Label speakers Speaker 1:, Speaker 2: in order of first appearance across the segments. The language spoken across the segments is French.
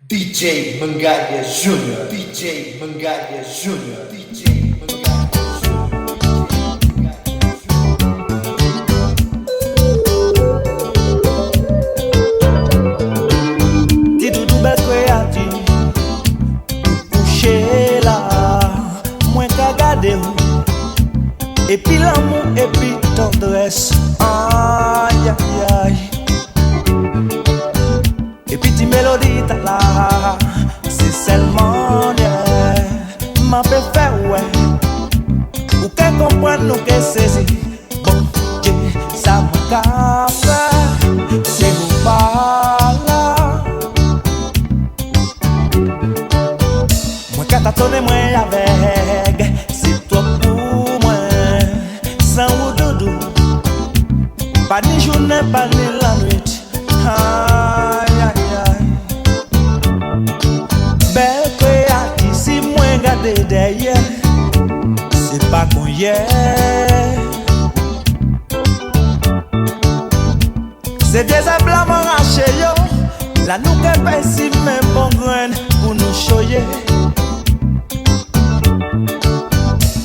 Speaker 1: DJ Mangalha Júnior, DJ Mangalha Júnior, DJ Mangalha Júnior.
Speaker 2: Ti doudou bel kreati, couché là, moins qu'à garder ou. Et puis l'amour et puis tendresse, aïe aïe aïe. Et puis ti mélodie ta là, c'est seulement yeah. Ma peut faire ouais, ou qu'elle comprenne nous qu'elle saisit. Bon Dieu, ça me casse, c'est vous pas là. Moi qu'à t'attendre moi avec, c'est toi pour moi. Sans ou doudou, pas ni journée, pas ni la nuit. Aïe aïe aïe. Belle créative, si moi garder derrière, c'est pas qu'on y est. C'est des emblemes arrachés yo. La nous qu'elle paye si même bon grain pour nous choyer.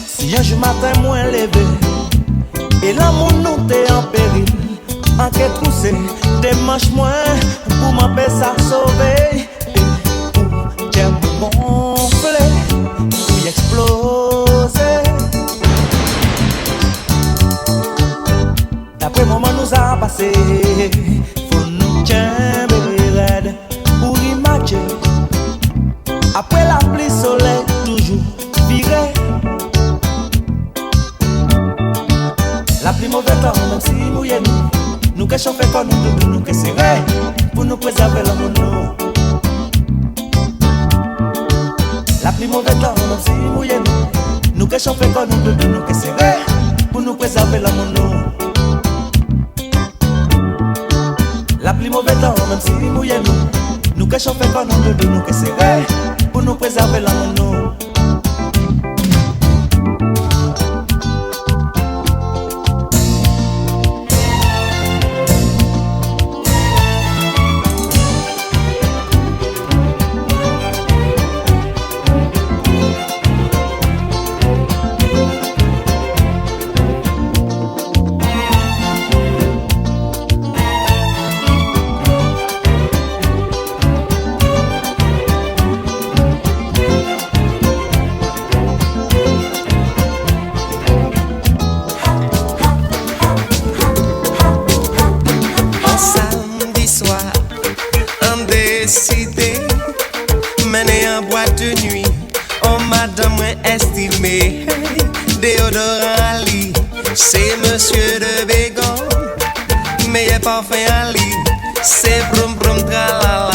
Speaker 2: Si un jour matin moins levé et l'amour nous t'est en péril, en quête poussée, des manches moins pour m'empêcher ça sauver. Et pour j'aime gonfler, pour y exploser. D'après moment nous a passé, faut nous tiens raide pour imaginer. Après la pluie soleil toujours viré. La pluie mauvais temps même si mouillé nous que chauffer comme nous que serré pour nous préserver l'amour nous. La pluie mauvais temps même si mouillé nous que chauffer comme nous que serré pour nous préserver l'amour nous. La pluie mauvais temps même si mouillé nous que chauffer comme nous que serré pour nous préserver l'amour nous.
Speaker 3: Mener en boîte de nuit, oh madame moins estimée. Déodorant Ali, c'est monsieur de Bégon. Meilleur parfum Ali, c'est brum brum tralala.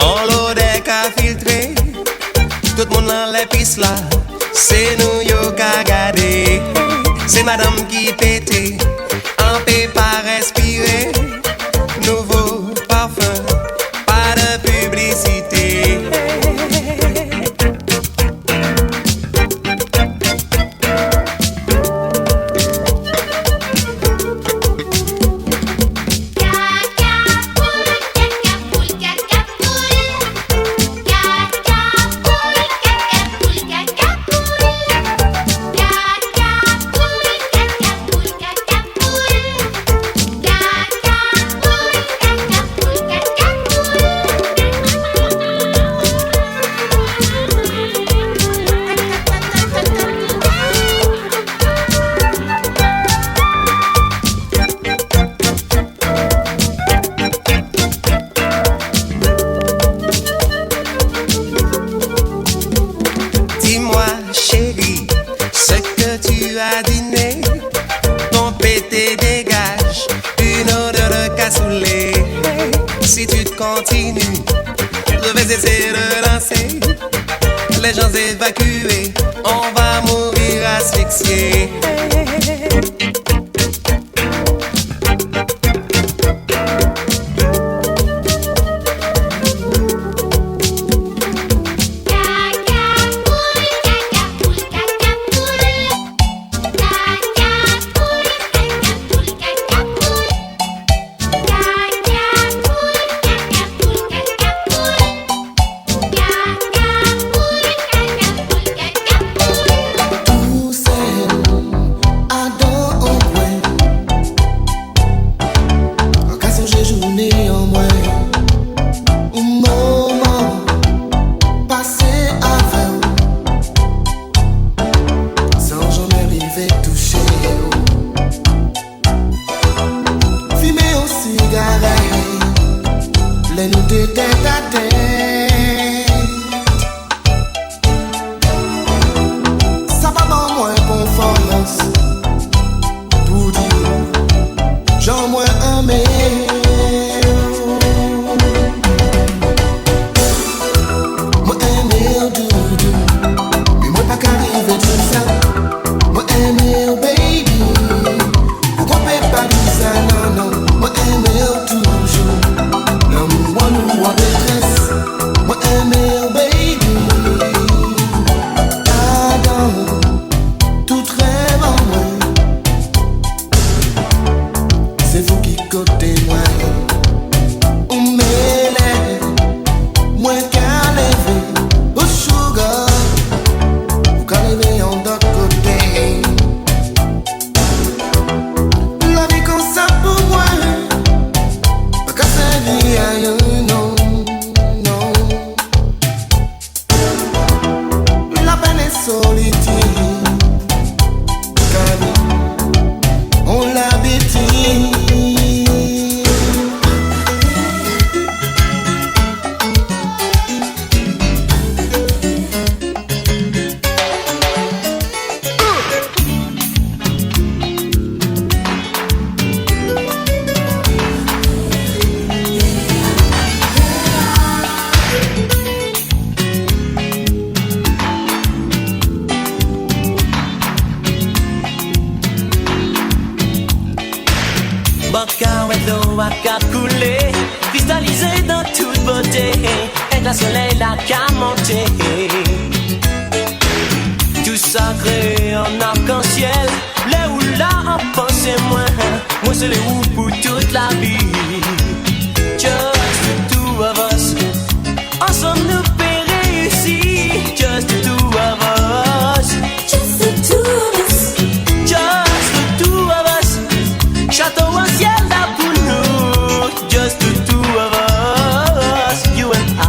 Speaker 3: En l'eau des cas filtrés, tout le monde dans les pistes là, c'est nous yo qu'a gardé. C'est madame qui pétait, en paix pas respirer. Nouveau parfum, pas de publicité. je vais essayer de danser. Les gens évacués, on va mourir asphyxiés.
Speaker 2: Cristallisé dans toute beauté, et la soleil la qu'à monter. Tout sacré en arc-en-ciel, les où là en pensée moi c'est les où pour toute la vie. Just the two of us, ensemble nous peut réussir. Just the two of us, just the two of us, just the two of us. Château en ciel là pour nous, just the two of us, you and I.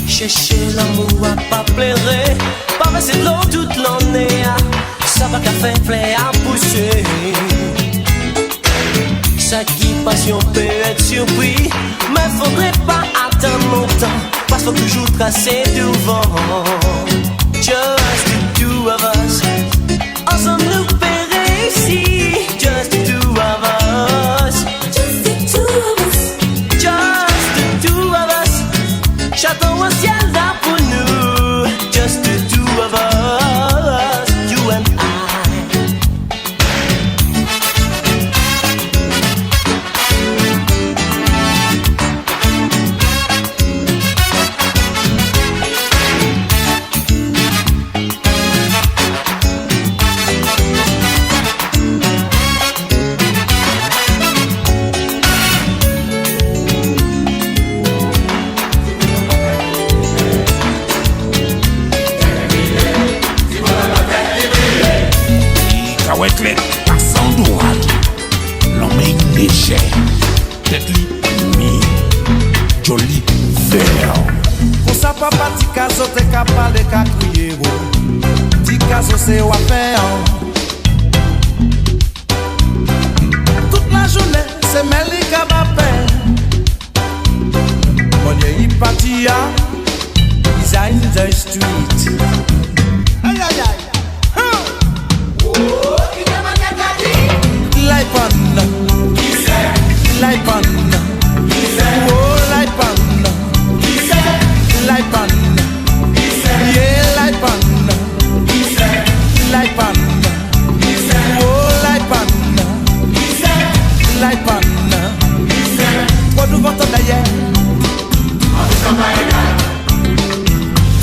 Speaker 2: Chercher l'amour à pas pleurer, pas verser de l'eau toute l'année, ça va qu'à faire plaisir à pousser. Sa passion peut être surpris, mais faudrait pas attendre longtemps, parce qu'il faut toujours tracer devant. Just the two of us, ensemble nous peut réussir. Just the two of us, just the two of us, just the two of us. Château au ciel là pour nous, just the two of us, you and I.
Speaker 4: Wetlet, passant droite, l'homme est léger, tête li mi, joli vert.
Speaker 2: Pour ça papa ti caso te capable de crier ti caso c'est wa faire. Toute la journée c'est Meli Kabapé. When you party is in the street. Aïe aïe aïe. Life on, oh life on. nous votons d'ailleurs.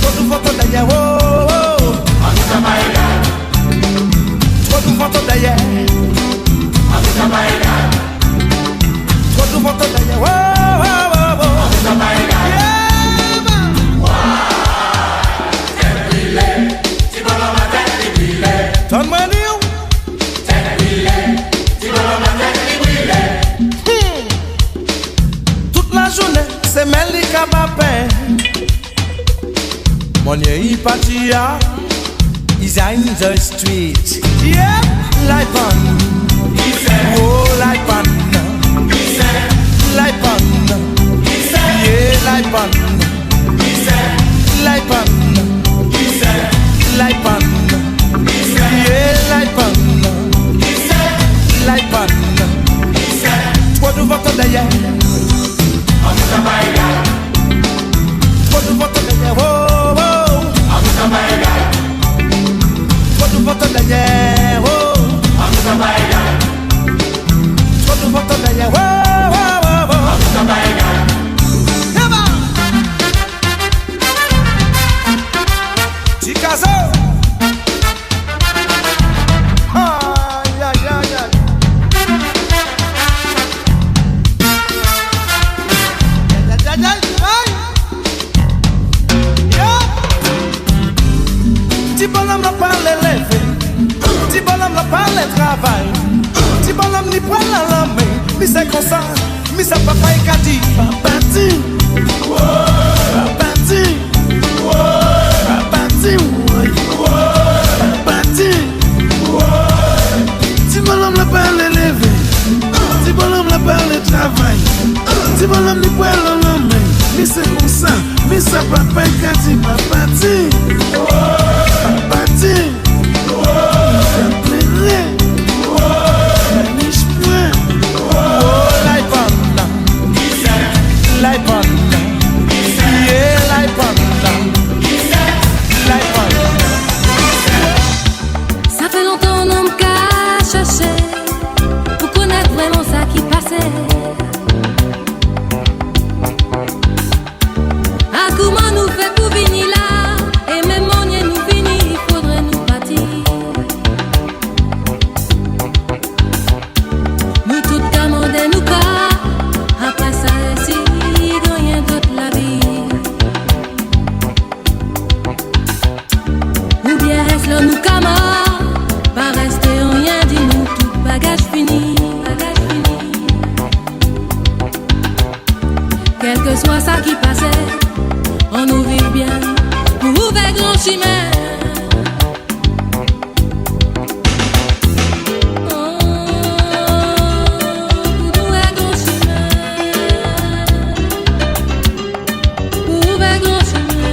Speaker 2: Toi nous votons d'ailleurs. Oh, oh. Toi nous votons d'ailleurs. Toi nous votons d'ailleurs. Oh, oh, oh, oh. Yeah, man. Donne-moi un lion. Toute la journée, c'est Melly qui m'a peint. Mon yé parti ya, is in the street. Yeah, like on, oh like on, like on, yeah like on, like on, like on, yeah like on, like on. Toi nous votons d'ailleurs. Toi nous votons d'ailleurs. Oh, oh. Toi nous votons d'ailleurs. Oh. Toi nous votons d'ailleurs. Oh, oh, oh, oh. Yaba. Chicazo. Aïe, aïe, aïe, aïe. Petit bonhomme n'a pas l'élevé, petit bonhomme n'a pas le travail, petit bonhomme n'y prend la main, mais c'est comme ça, mais ça papa est qu'à dire, babati, babati, babati, babati, petit bonhomme n'a pas l'élevé, petit bonhomme n'a pas le travail, petit bonhomme n'y prend la main, mais c'est comme ça, mais ça papa est qu'à dire, babati. Babati, j'appellerai, niche-point, oh, l'aipanda, l'aipanda, yeah, l'aipanda, l'aipanda.
Speaker 5: Ça fait longtemps on m'a cherché pour connaître vraiment ça qui passait. Ah, comment nous fait pour venir là? Et même on y est nous venir, il faudrait nous partir. Nous toutes commander nous pas. Après ça, si rien d'autre la vie. Ou bien reste là nous camarades. Pas rester rien dit nous tout bagage fini. Quel que soit ça qui passait, on nous vit bien, nous ouvert grand chemin. Oh, nous ouvert grand chemin. Nous ouvert grand chemin.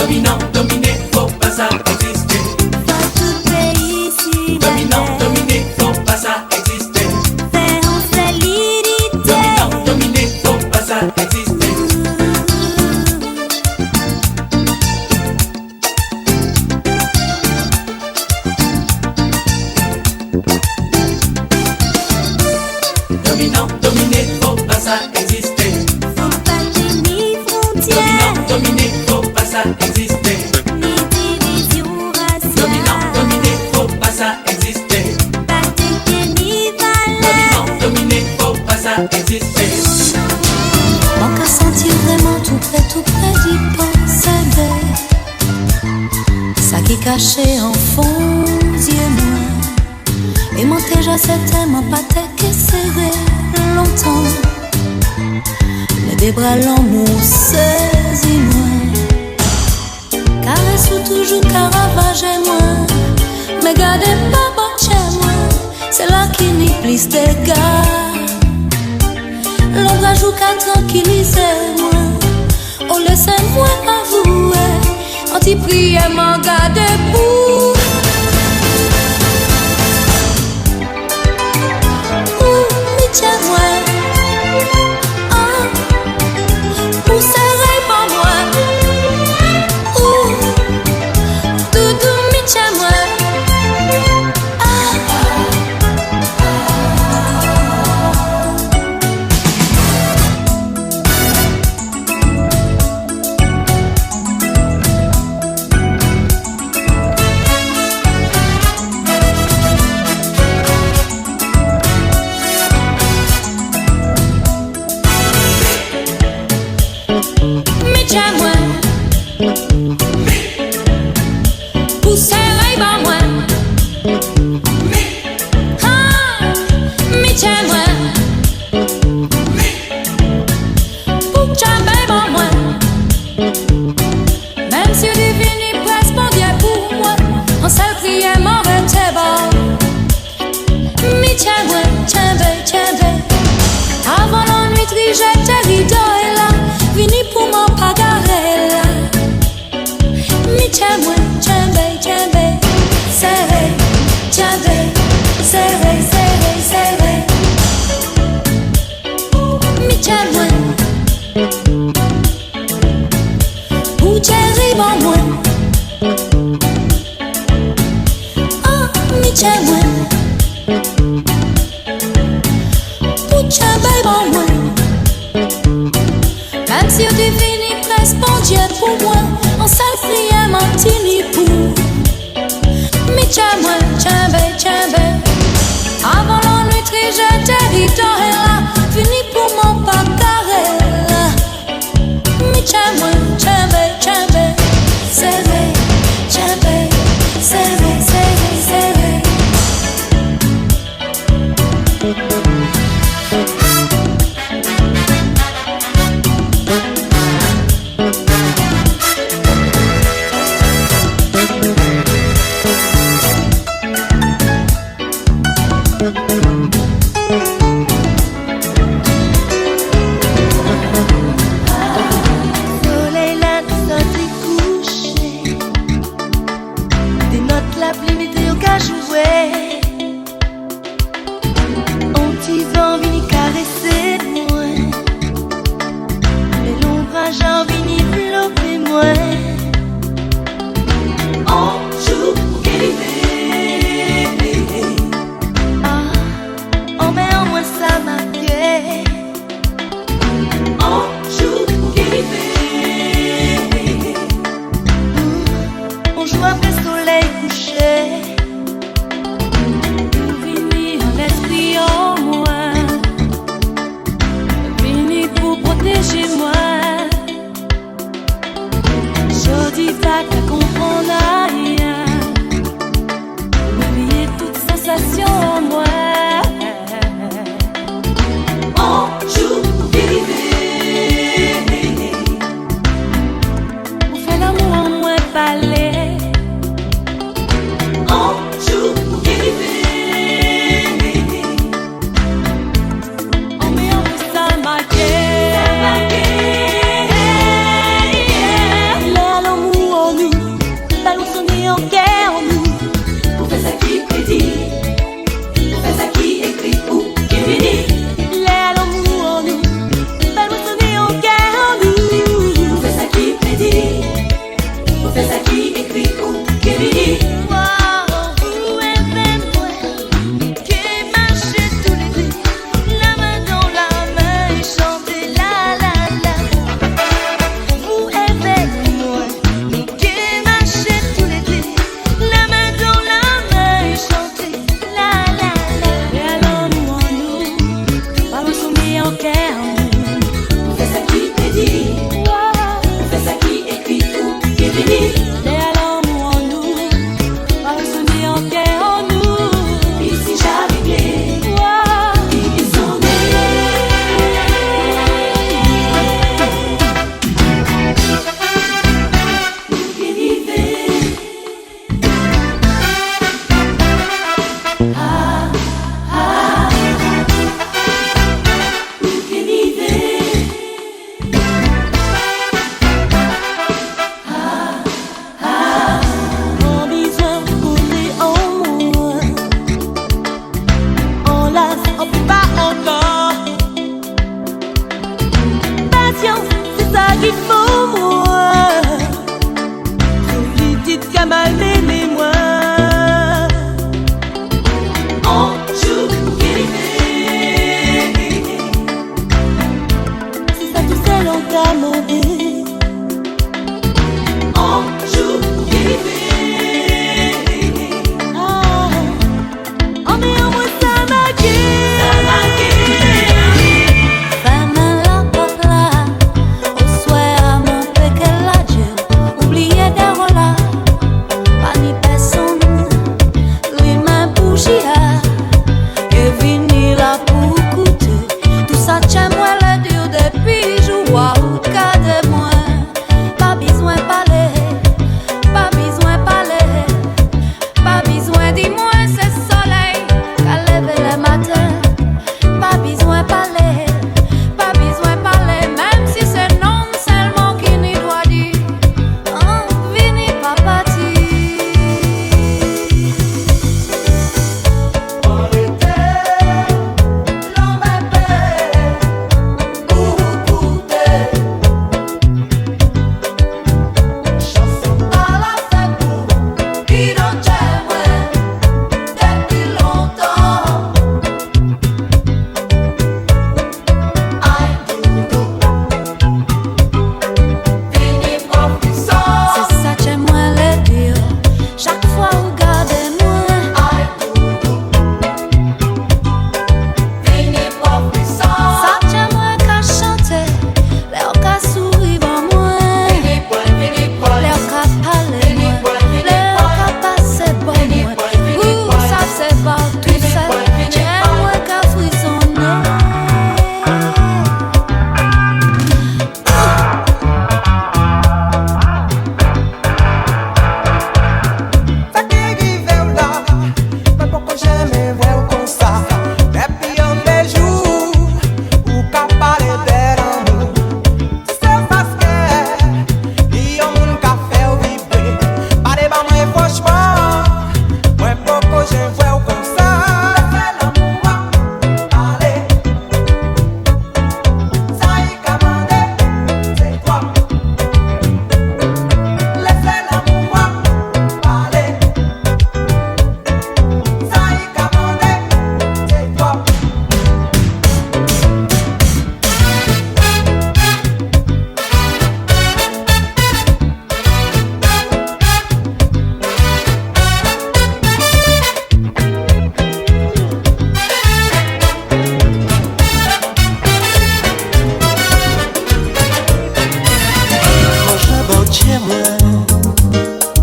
Speaker 6: Dominant, dominé, faut pas ça exister.
Speaker 7: Dans tout pays, si
Speaker 6: Dominant, dominé, faut pas ça exister.
Speaker 7: c'est en solidité.
Speaker 6: Dominant, dominé, faut pas ça exister. Dominant, dominé, faut pas ça exister.
Speaker 7: Faut pas qu'il n'y frontière,
Speaker 6: Dominant, dominé, faut pas ça exister.
Speaker 7: ni division
Speaker 6: Dominant,
Speaker 7: raciale.
Speaker 6: dominé, faut pas ça exister.
Speaker 7: Pas de ni valeur.
Speaker 6: Dominant, dominé, faut pas ça exister.
Speaker 7: Manque à sentir vraiment tout près d'y penser. Ça qui caché en fond Dieu moi. Et mon déjà c'était mon pâté qui serré longtemps. Mais des bras l'amour saisis moi. Caresse ou toujours caravage moi. Mais gardez pas bon chez moi. C'est là qu'il n'y plus de gars. L'ombre ajoute qu'à tranquilliser moi. On laisse moi avouer. Anti-prière m'en garde pour. Tiens-moi, pour serrer par moi, doudou, mais tiens-moi.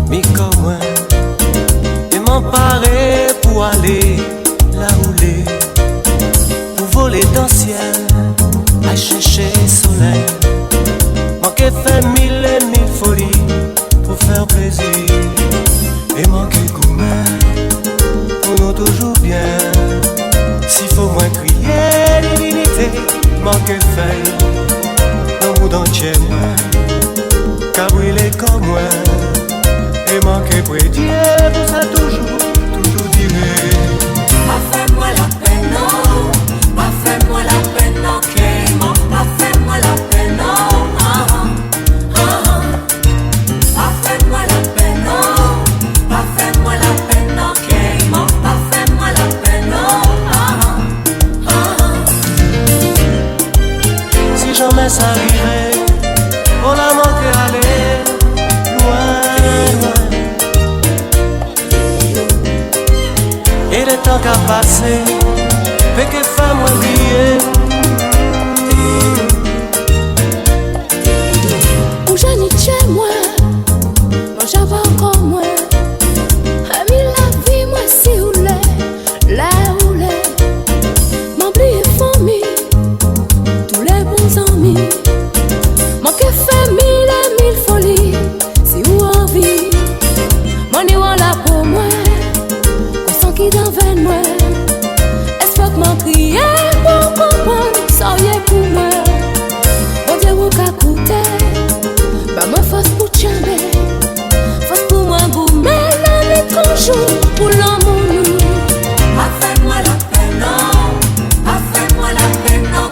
Speaker 3: mi comme moi, et m'emparer pour aller là où les, pour voler dans le ciel, à chercher le soleil. Manquer fait mille et mille folies pour faire plaisir, et manquer gourmet pour nous toujours bien. S'il faut moins crier divinité, manquer fait dans le monde entier moi, qu'à brûler comme moi, et manquer près Dieu pour ça toujours durer.
Speaker 8: Pas fais-moi la peine, non. Pas fais-moi la peine, non. Pas fais-moi la peine, non. Pas fais-moi la peine, non. Pas fais-moi la peine, non. Pas fais-moi la peine, non.
Speaker 3: Si jamais ça arrivait, on a manqué aller loin. Et le temps qu'a passé, fait que femme oublier.
Speaker 7: Où j'en ai chez moi, moi j'avais encore moins. Ami la vie, moi si ou l'est, là où l'est. M'oublier famille, tous les bons amis. Manquer fait mille et mille folies, si ou envie. Mon niveau là pour moi, qu'on sent qui dans veine moi. Est-ce que m'en crier pour comprendre, ça y est pour moi. On dit où qu'à coûter. Bah moi force pour chamber, force pour moi gourmet dans mes toujours pour l'amour nous.
Speaker 8: Pas fais-moi la peine, non. Pas fais-moi la peine, non.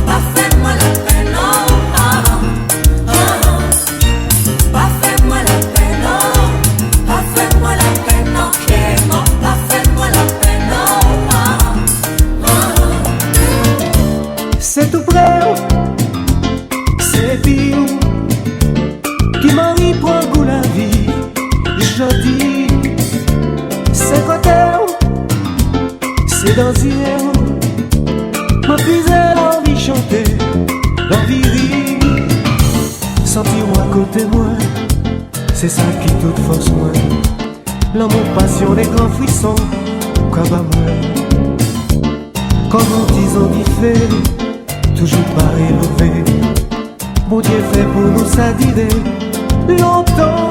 Speaker 8: Pas fais-moi la peine, non. Pas fais-moi la peine, non. Pas fais-moi la peine, non. Pas fais-moi la peine, non.
Speaker 3: C'est tout près, c'est pire. Qui m'envie pour un goût la vie, je dis, c'est côté, c'est dans hier, m'a puisé l'envie chanter, l'envie rire, sentir à côté moi, c'est ça qui toute force moi, l'amour, passion, les grands frissons, comme à moi, comme on dit on y fait, toujours pas élevé, mon Dieu fait pour nous ça d'idée. Longtemps,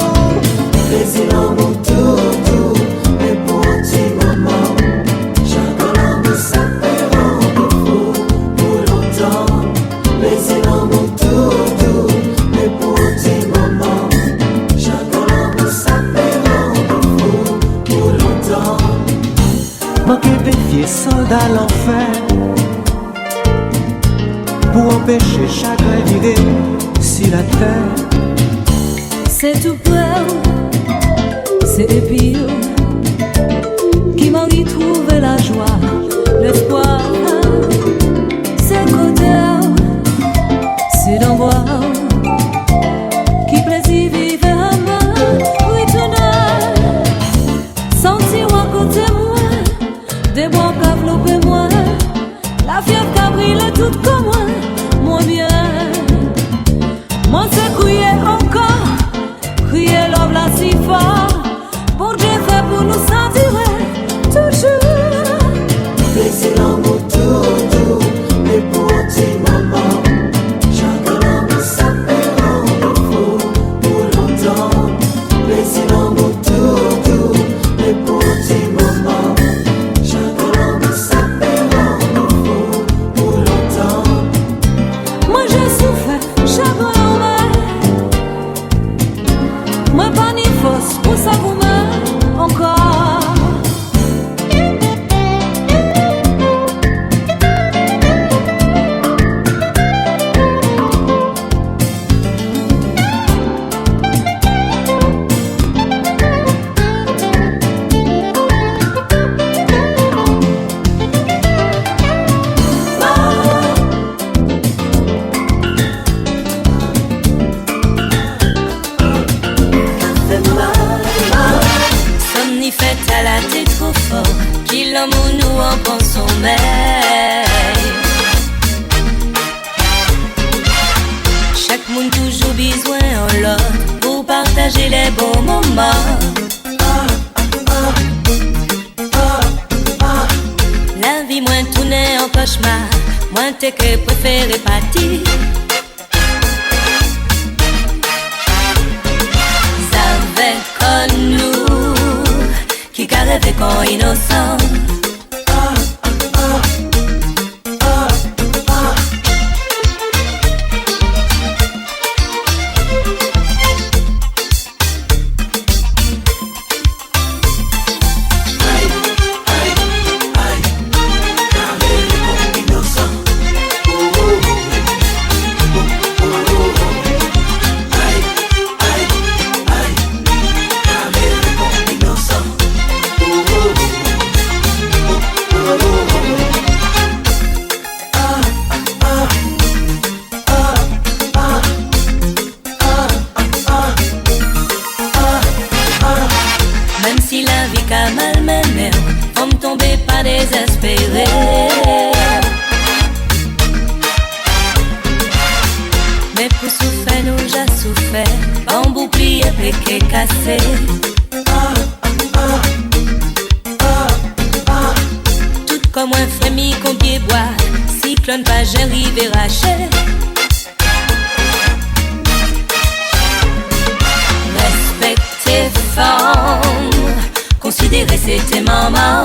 Speaker 8: Laissez l'amour tout, mais pour un petit moment. Chacun l'amour ça fait rendre fou pour longtemps. Laissez l'amour tout, mais pour un petit moment. Chacun l'amour ça fait rendre fou pour longtemps.
Speaker 3: manquer défier soldat l'enfer, pour empêcher chacun d'idée si la terre.
Speaker 5: C'est tout peur, c'est pire qui m'a retrouvé la joie, l'espoir. C'est côté, c'est d'envoi qui plaisir vivre à moi. Oui, tonight, sentir à côté moi, des bois qu'enveloppent moi, la fièvre qu'a brûlé toute comme moi, mon bien. Moi, c'est crier encore. Crier l'homme là si fort, bon Dieu fait pour nous sentir toujours.
Speaker 8: Laissez l'amour tout, mais pour un petit moment. Chacun l'amour ça fait rendre fou pour longtemps. Laissez l'amour tout, mais pour un petit moment. Chacun l'amour ça fait rendre fou pour longtemps.
Speaker 5: Moi j'ai souffert, chagrin en mer. Moi pas ni force pour ça vous m'aimez encore.
Speaker 7: Somnifère à la tête trop fort, qui l'amour nous en prend son sommeil. Chaque monde toujours besoin en l'autre. partager les bons moments. La vie moins tournée en cauchemar, moins t'es que préféré partir. Avec nous qui rêvait qu'on innocent. Même si la vie qu'a malmené, faut me tomber pas désespéré. Mais pour souffrir, nous j'ai souffert, en bouclier péqué cassé. Tout comme un frémi qu'on pied bois, cyclone pas j'ai rivé raché. Respecter femme, considérer c'était maman.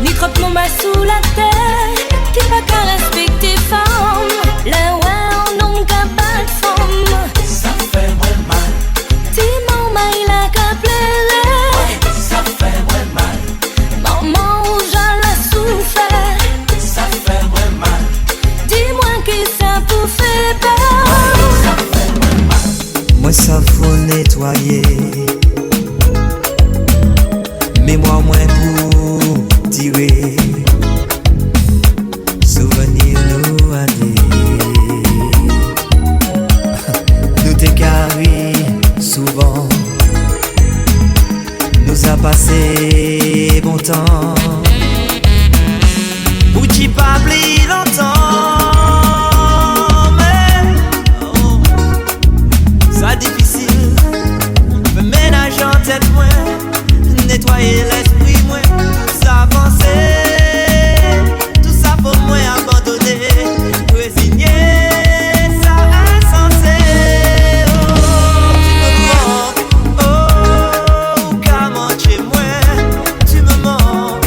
Speaker 7: Ni trop de moments sous la terre, qui pas qu'à respecter femme. Là ouais, on n'en qu'à pas de femme.
Speaker 8: Ça fait moins mal.
Speaker 7: Dis maman, il a qu'à pleurer.
Speaker 8: Ouais, ça fait moins mal.
Speaker 7: Maman, où j'en ai souffert.
Speaker 8: Ça fait moins mal.
Speaker 7: Dis-moi qui ça pour faire peur.
Speaker 8: Ouais, ça fait moins mal.
Speaker 2: Moi ça faut nettoyer. Mais moi moins pour tirer. Souvenir nous a dit. Nous t'écarris souvent. Nous a passé bon temps. Ou t'y pas pris longtemps. Mais oh, ça difficile. Me ménage en tête moins. Nettoyer l'esprit, moi, tout ça penser, tout ça pour moi abandonner, résigner, ça insensé. Oh, tu me manques, oh, comment chez moi, tu me manques,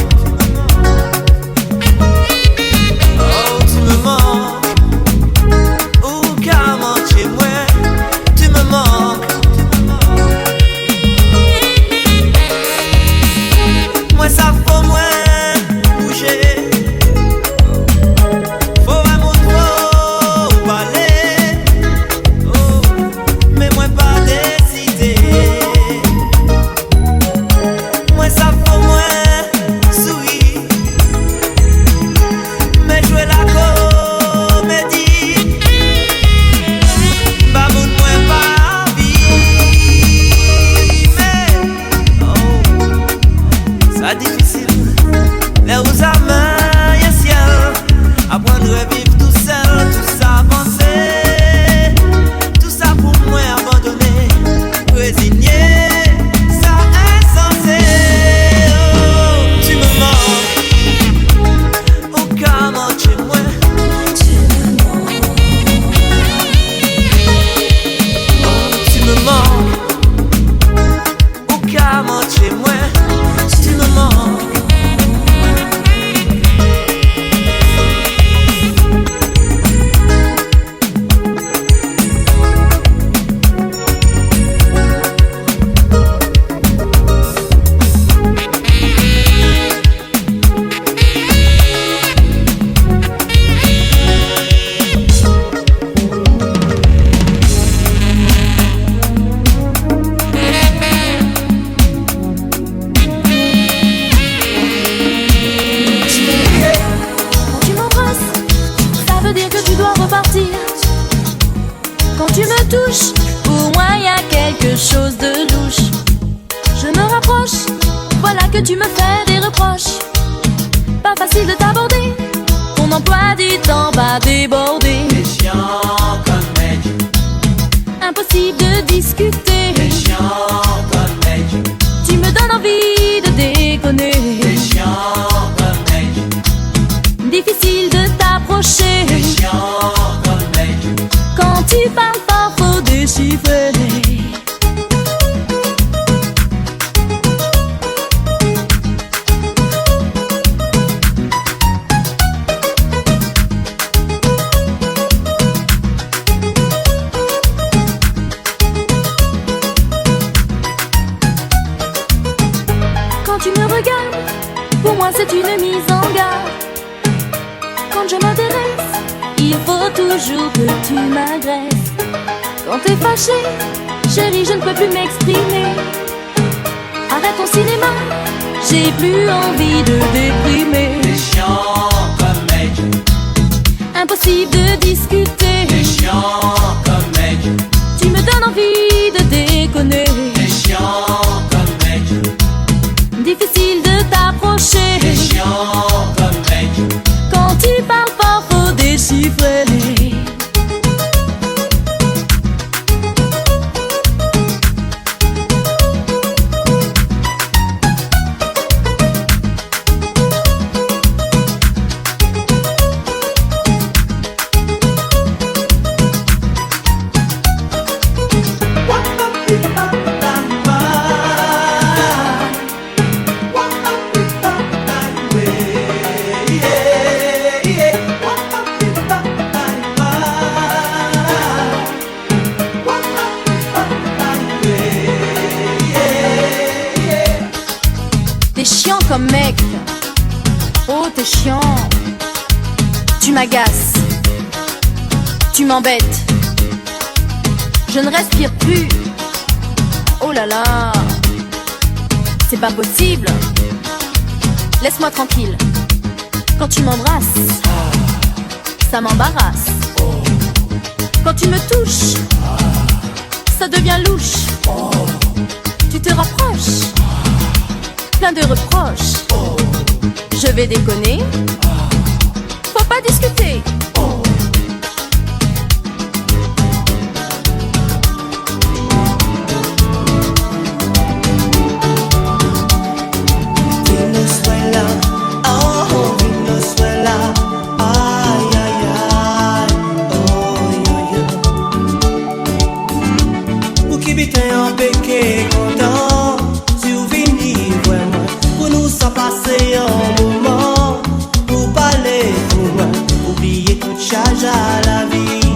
Speaker 7: touche, pour moi y a quelque chose de louche. Je me rapproche, voilà que tu me fais des reproches. Pas facile de t'aborder, ton emploi du temps va déborder.
Speaker 6: T'es chiant comme mec,
Speaker 7: Impossible de discuter,
Speaker 6: t'es chiant comme mec,
Speaker 7: tu me donnes envie de déconner.
Speaker 6: t'es chiant comme mec,
Speaker 7: Difficile de t'approcher,
Speaker 6: t'es chiant comme mec.
Speaker 7: quand tu parles fort faut déchiffrer. Quand tu me regardes, pour moi c'est une mise en garde. Quand je m'intéresse, il faut toujours que tu m'agresses. Quand t'es fâché, chérie, je ne peux plus m'exprimer. Arrête ton cinéma, j'ai plus envie de déprimer.
Speaker 6: T'es chiant comme mec,
Speaker 7: Impossible de discuter,
Speaker 6: t'es chiant comme mec,
Speaker 7: tu me donnes envie de déconner.
Speaker 6: t'es chiant comme mec,
Speaker 7: Difficile de t'approcher,
Speaker 6: t'es chiant comme mec.
Speaker 7: quand tu parles fort faut déchiffrer. T'es chiant comme mec, oh t'es chiant. Tu m'agaces, tu m'embêtes. Je ne respire plus, oh là là. C'est pas possible, laisse-moi tranquille. Quand tu m'embrasses, ça m'embarrasse. Quand tu me touches, ça devient louche. Tu te rapproches, plein de reproches. Je vais déconner, faut pas discuter.
Speaker 2: Venezuela, oh Venezuela, ay ay ay, oh yo yo. Pour qui vite en péché content, si vous venez vraiment, pour nous ça passer un moment, pour parler pour moi, oublier toute charge à la vie,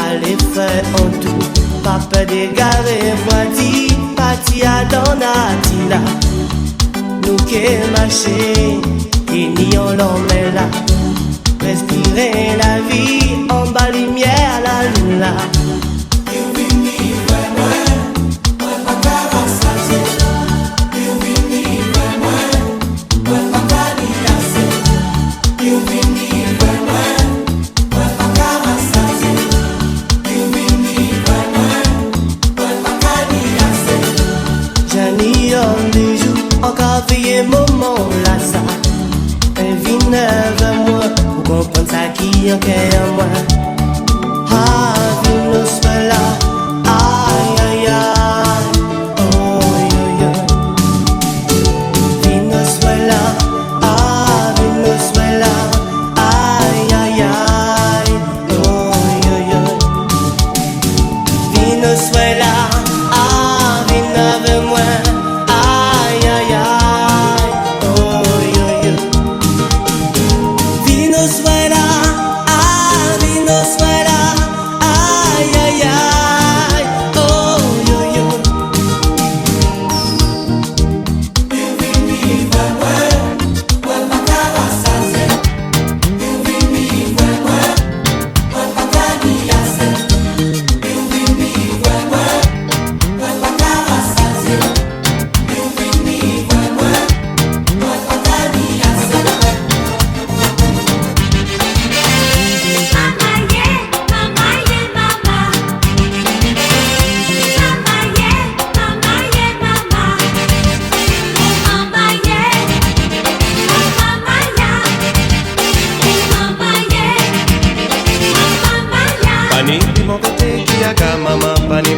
Speaker 2: aller faire en tout, pas peur d'égarer, voici, parti à Donatilla. Nous qui marcher, et ni on l'emmène là. Respirer la vie, en bas lumière la lune là. J'en homme du jour, encore veillé moment là ça. Un vineur moi, pour comprendre ça qui en cœur moi. Ah, Venezuela, aïe aïe aïe, oh yo yo. Venezuela, ah Venezuela, aïe aïe aïe, oh yo yo. Venezuela, ah vineur moi. Aïe aïe aïe, oh yo yo. Venezuela, ah Venezuela.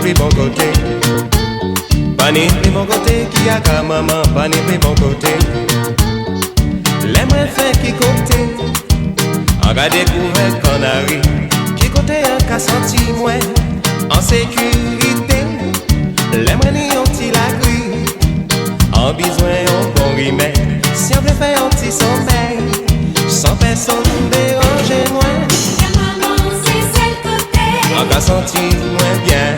Speaker 3: plus bon côté. Pas ni plus bon côté qui a qu'à maman, pas ni plus bon côté. L'aimerait faire qui côté. En cas découvert Canary, qui côté un cas senti moins en sécurité. L'aimerait ni un petit la grille. En besoin on bon remède. Si on veut faire un petit sommeil, sans personne déranger moins.
Speaker 5: Maman, c'est celle côté.
Speaker 3: En cas senti moins bien.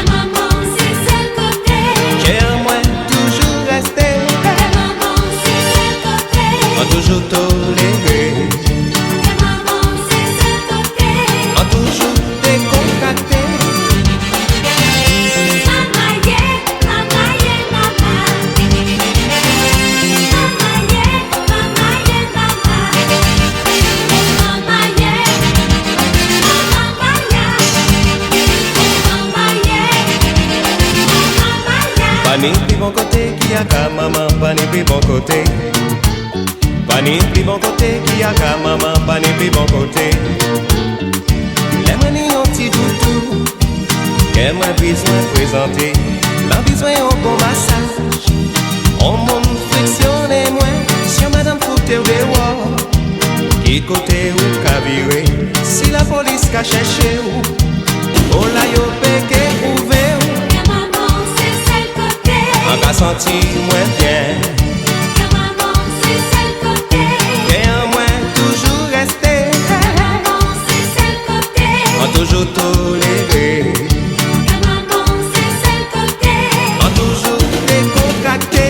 Speaker 5: Maman, c'est celle côté.
Speaker 3: J'ai un moins toujours resté.
Speaker 5: Maman, c'est celle côté.
Speaker 3: En toujours toléré.
Speaker 5: Maman, c'est celle côté.
Speaker 3: En toujours décontracté.
Speaker 5: Mama, yeah, mama, yeah, mama. Mama, yeah, mama, yeah, mama. Mama, yeah, mama, yeah. Mama, yeah, mama, yeah.
Speaker 3: Pas ni plus bon côté qui a qu'à maman, pas ni plus bon côté. Pas ni plus bon côté qui a qu'à maman, pas ni plus bon côté. L'aimerait ni un petit toutou, qu'elle m'a besoin de présenter. L'en besoin un bon massage, on monte frictionner moins. Si madame foutait au dehors, qui côté ou qu'a viré. Si la police qu'a cherché ou, oh là yo péché prouvé ou.
Speaker 5: Maman, c'est celle côté.
Speaker 3: En cas senti moins bien.
Speaker 5: Maman, c'est celle côté.
Speaker 3: Et en moins toujours resté.
Speaker 5: Maman, c'est celle côté.
Speaker 3: En toujours toléré.
Speaker 5: Maman, c'est celle côté.
Speaker 3: En toujours décontracté.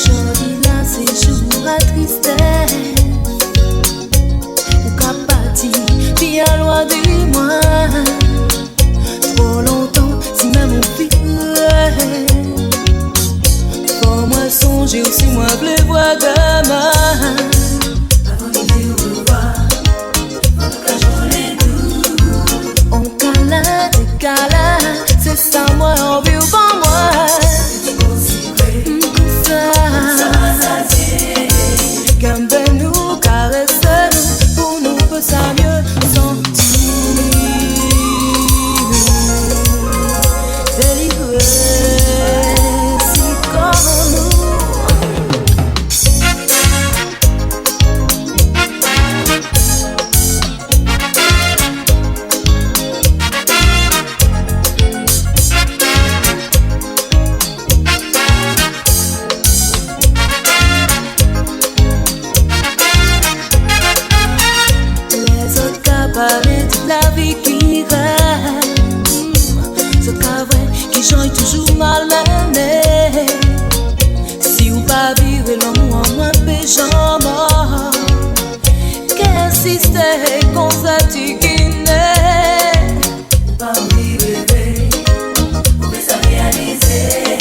Speaker 7: Jodi là c'est jour à tristesse. Ou qu'a parti, bien loin de moi. Trop longtemps, si même on vivrait. Pour moi songer aussi moi bleu voir demain. Avant l'idée au revoir, en tout cas j'en ai tout. On cala, décala, c'est ça moi envie ou pas moi. Gambez-nous, caressez-nous, pour nous peut ça mieux sentir. Délivré, si comme nous. Les autres cas parlent de la vie qui reste. Ce cas vrai qui change toujours mal mené. Si ou pas vivre l'amour en moins péchant mort. Qu'existe qu'on fatigue n'est. Pas envie de rêver, on peut ça réaliser.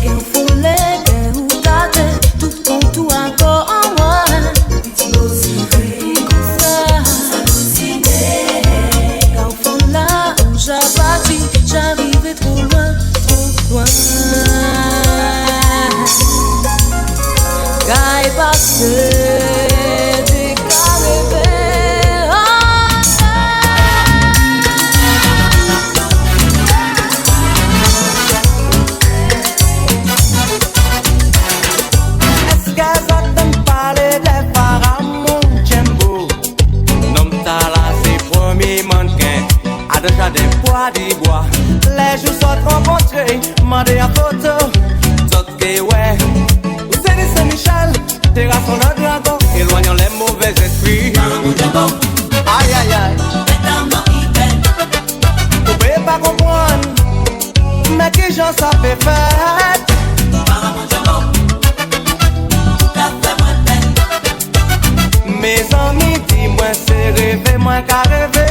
Speaker 7: Qu'un foulé, qu'un ou tâté, tout ton tout encore en moi. J'arrivais trop loin, trop loin. Gaille passé, décalé.
Speaker 2: Est-ce que ça t'aime parler des paramons Jembo? Nom ta là c'est premier mannequin. A déjà des poids des bois. Les jours sont rencontrés, mandé à photo. D'autres que ouais. Où c'est des Saint-Michel? Terrassons le dragon, éloignons les mauvais esprits. Aïe aïe aïe. Vous pouvez pas comprendre, mais que j'en savais faire. Mes amis, dis-moi c'est rêver, moins qu'à rêver.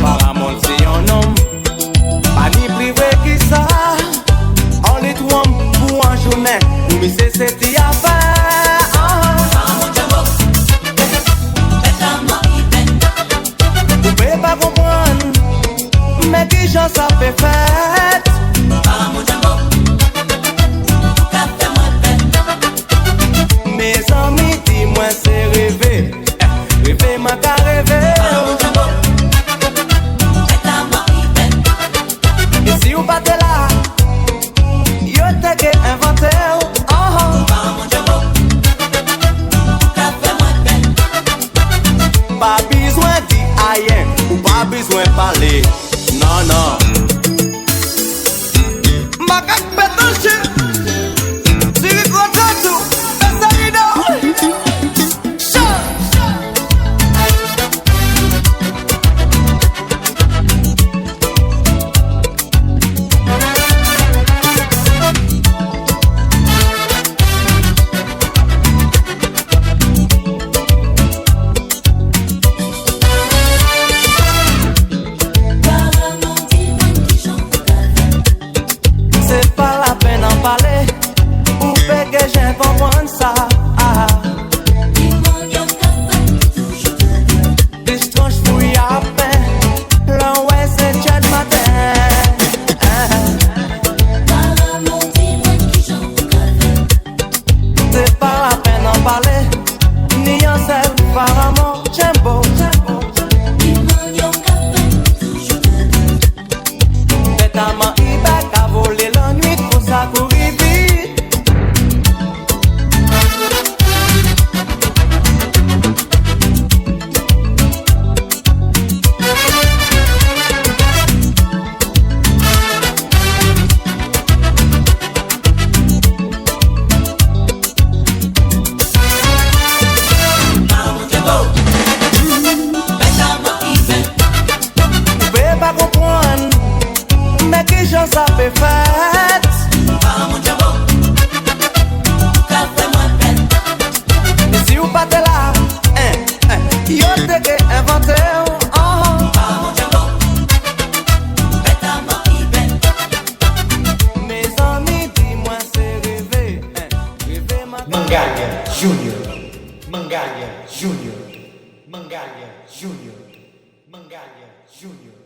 Speaker 2: Paramount c'est un homme, pas ni privé qui ça. besoin d'y rien, ou pas besoin parler. Non, non. Macaque pétanché, si vous comptez tout, ça y est. C'est pas la peine d'en parler, ou fait que j'ai compris ça. Distranche fouille à peine, là ouais c'est tchad matin. C'est pas la peine d'en parler, ni un seul apparemment, j'aime beau. Notamment il va qu'à voler la nuit pour ça courir vite. Vous pouvez pas comprendre, mais qui j'en ça fait fête. Mais si vous pas là, yo te que inventé. Mes amis, dis-moi c'est rêver, rêver ma
Speaker 1: Mangalia Junior. Mangalia Junior. Mangalia Junior. Mangalia Junior.